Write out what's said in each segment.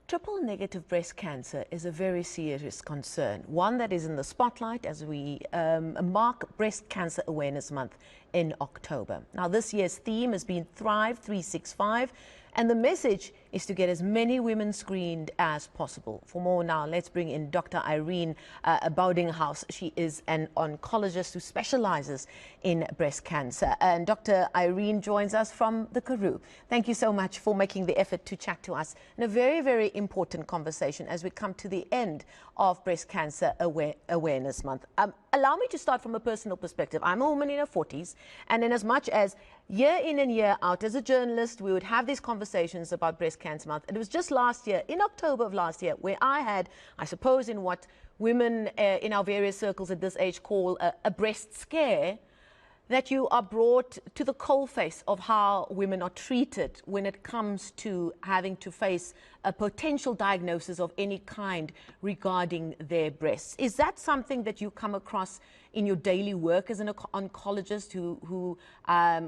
Triple negative breast cancer is a very serious concern, one that is in the spotlight as we mark Breast Cancer Awareness Month in October. Now, this year's theme has been Thrive 365, and the message is to get as many women screened as possible. For more now, let's bring in Dr. Irene Boeddinghaus. She is an oncologist who specializes in breast cancer. And Dr. Irene joins us from the Karoo. Thank you so much for making the effort to chat to us in a very, very important conversation as we come to the end of Breast Cancer Awareness Month. Allow me to start from a personal perspective. I'm a woman in her 40s, and in as much as year in and year out as a journalist, we would have these conversations about Breast Cancer Month. And it was just last year, in October of last year, where I had, I suppose, in what women in our various circles at this age call a breast scare, that you are brought to the coalface of how women are treated when it comes to having to face a potential diagnosis of any kind regarding their breasts. Is that something that you come across in your daily work as an oncologist who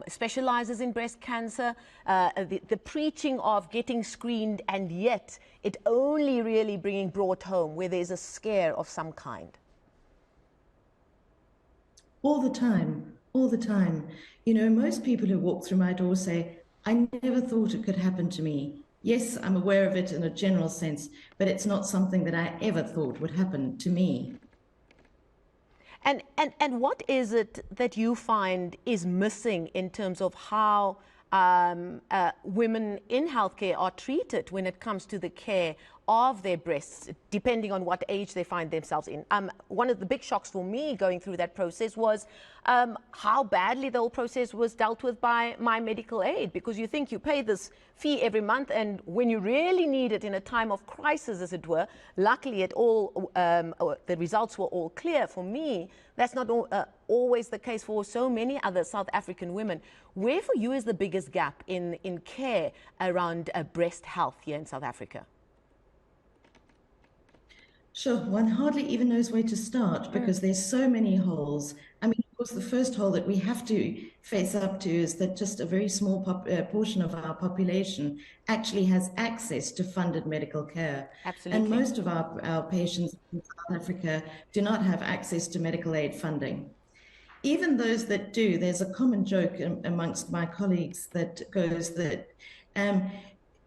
specializes in breast cancer? The preaching of getting screened and yet it only really being brought home where there's a scare of some kind? All the time. All the time. You know, most people who walk through my door say, I never thought it could happen to me. Yes, I'm aware of it in a general sense, but it's not something that I ever thought would happen to me. And what is it that you find is missing in terms of how women in healthcare are treated when it comes to the care of their breasts, depending on what age they find themselves in? One of the big shocks for me going through that process was how badly the whole process was dealt with by my medical aid, because you think you pay this fee every month, and when you really need it in a time of crisis, as it were, luckily the results were all clear. For me, that's not always the case for so many other South African women. Where for you is the biggest gap in care around breast health here in South Africa? Sure, one hardly even knows where to start because there's so many holes. I mean, of course, the first hole that we have to face up to is that just a very small portion of our population actually has access to funded medical care. Absolutely. And most of our patients in South Africa do not have access to medical aid funding. Even those that do, there's a common joke amongst my colleagues that goes that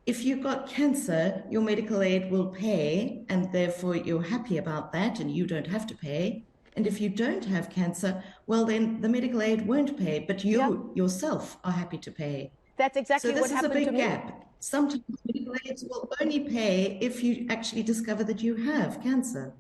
if you've got cancer, your medical aid will pay, and therefore you're happy about that and you don't have to pay. And if you don't have cancer, well, then the medical aid won't pay, but you yourself are happy to pay. That's exactly what happened to me. So this is a big gap. Sometimes medical aids will only pay if you actually discover that you have cancer.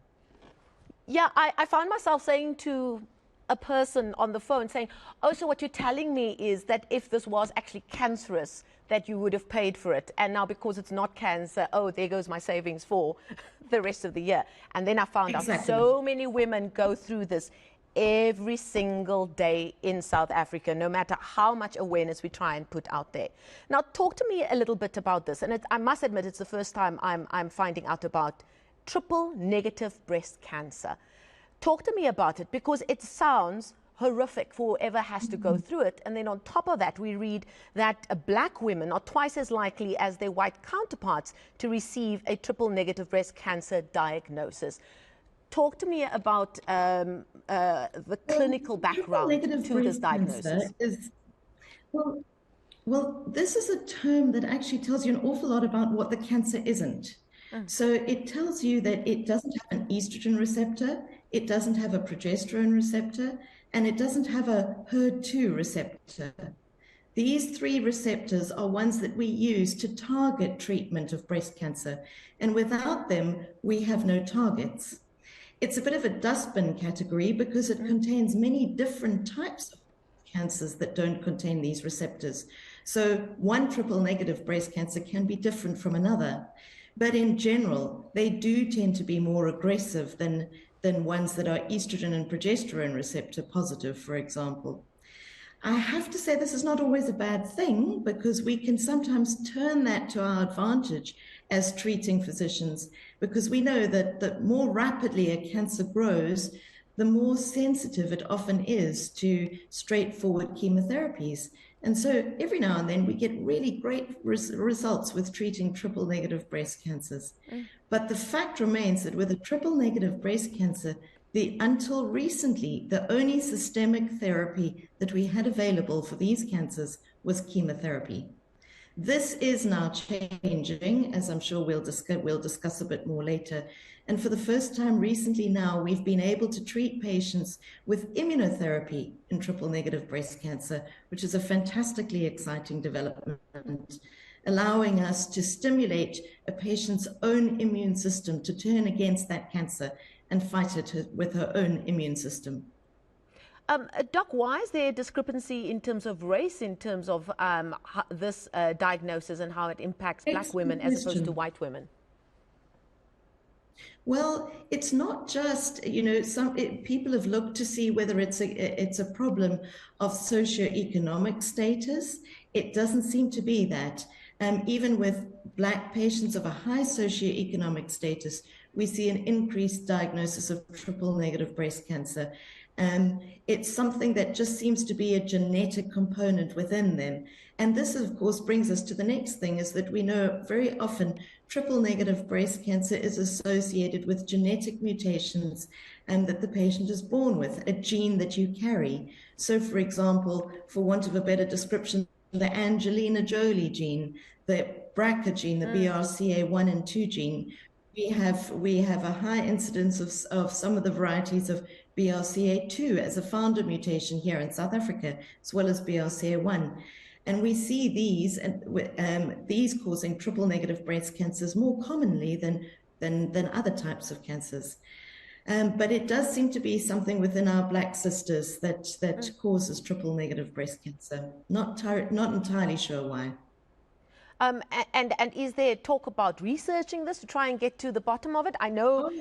Yeah, I found myself saying to a person on the phone saying, oh, so what you're telling me is that if this was actually cancerous, that you would have paid for it. And now because it's not cancer, oh, there goes my savings for the rest of the year. And then I found out so many women go through this every single day in South Africa, no matter how much awareness we try and put out there. Now, talk to me a little bit about this. And I must admit, it's the first time I'm finding out about triple negative breast cancer. Talk to me about it, because it sounds horrific for whoever has to go through it. And then on top of that, we read that black women are twice as likely as their white counterparts to receive a triple negative breast cancer diagnosis. Talk to me about the clinical background to this diagnosis. Well, this is a term that actually tells you an awful lot about what the cancer isn't. So it tells you that it doesn't have an estrogen receptor, it doesn't have a progesterone receptor, and it doesn't have a HER2 receptor. These three receptors are ones that we use to target treatment of breast cancer, and without them, we have no targets. It's a bit of a dustbin category because it contains many different types of cancers that don't contain these receptors. So one triple negative breast cancer can be different from another. But in general, they do tend to be more aggressive than ones that are estrogen and progesterone receptor positive, for example. I have to say this is not always a bad thing, because we can sometimes turn that to our advantage as treating physicians, because we know that the more rapidly a cancer grows, the more sensitive it often is to straightforward chemotherapies. And so every now and then we get really great results with treating triple negative breast cancers. But the fact remains that with a triple negative breast cancer, until recently, the only systemic therapy that we had available for these cancers was chemotherapy. This is now changing, as I'm sure we'll discuss a bit more later. And for the first time recently now, we've been able to treat patients with immunotherapy in triple negative breast cancer, which is a fantastically exciting development, allowing us to stimulate a patient's own immune system to turn against that cancer and fight it with her own immune system. Doc, why is there a discrepancy in terms of race, in terms of this diagnosis and how it impacts Black women as opposed to white women? Well, it's not just, people have looked to see whether it's a problem of socioeconomic status. It doesn't seem to be that. Even with Black patients of a high socioeconomic status, we see an increased diagnosis of triple negative breast cancer. It's something that just seems to be a genetic component within them. And this, of course, brings us to the next thing, is that we know very often triple negative breast cancer is associated with genetic mutations that the patient is born with, a gene that you carry. So, for example, for want of a better description, the Angelina Jolie gene, the BRCA gene, the BRCA1 and 2 gene, we have a high incidence of some of the varieties of BRCA2 as a founder mutation here in South Africa, as well as BRCA1. And we see these causing triple negative breast cancers more commonly than other types of cancers. But it does seem to be something within our Black sisters that causes triple negative breast cancer. Not entirely sure why. And is there talk about researching this to try and get to the bottom of it? I know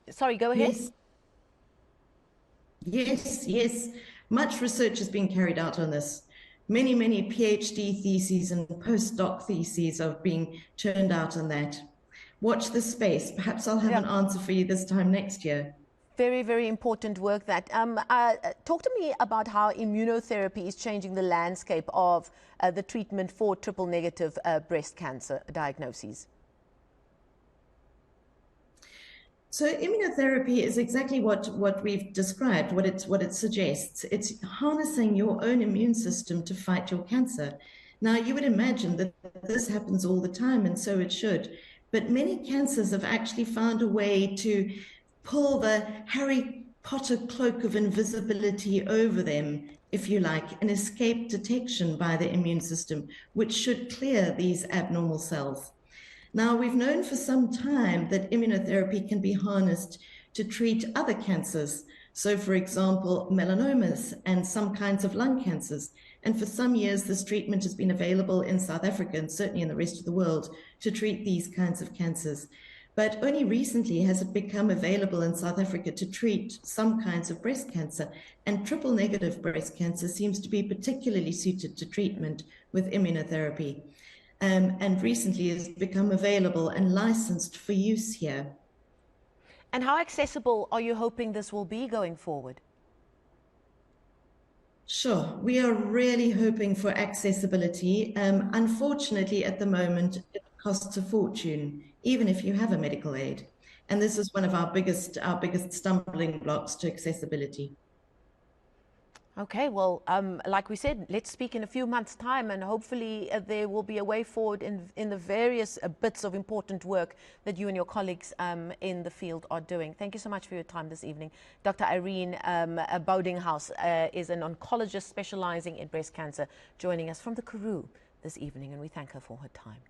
sorry, go ahead. Yes. Much research is being carried out on this. Many PhD theses and postdoc theses are being churned out on that. Watch this space. Perhaps I'll have an answer for you this time next year. Very, very important work that. Talk to me about how immunotherapy is changing the landscape of the treatment for triple negative breast cancer diagnoses. So immunotherapy is exactly what we've described, what it suggests. It's harnessing your own immune system to fight your cancer. Now, you would imagine that this happens all the time, and so it should. But many cancers have actually found a way to pull the Harry Potter cloak of invisibility over them, if you like, and escape detection by the immune system, which should clear these abnormal cells. Now, we've known for some time that immunotherapy can be harnessed to treat other cancers. So, for example, melanomas and some kinds of lung cancers. And for some years, this treatment has been available in South Africa and certainly in the rest of the world to treat these kinds of cancers. But only recently has it become available in South Africa to treat some kinds of breast cancer. And triple negative breast cancer seems to be particularly suited to treatment with immunotherapy. And recently has become available and licensed for use here. And how accessible are you hoping this will be going forward? Sure, we are really hoping for accessibility. Unfortunately, at the moment, it costs a fortune, even if you have a medical aid. And this is one of our biggest stumbling blocks to accessibility. Okay, well, like we said, let's speak in a few months' time, and hopefully there will be a way forward in the various bits of important work that you and your colleagues in the field are doing. Thank you so much for your time this evening. Dr. Irene Boeddinghaus is an oncologist specializing in breast cancer, joining us from the Karoo this evening, and we thank her for her time.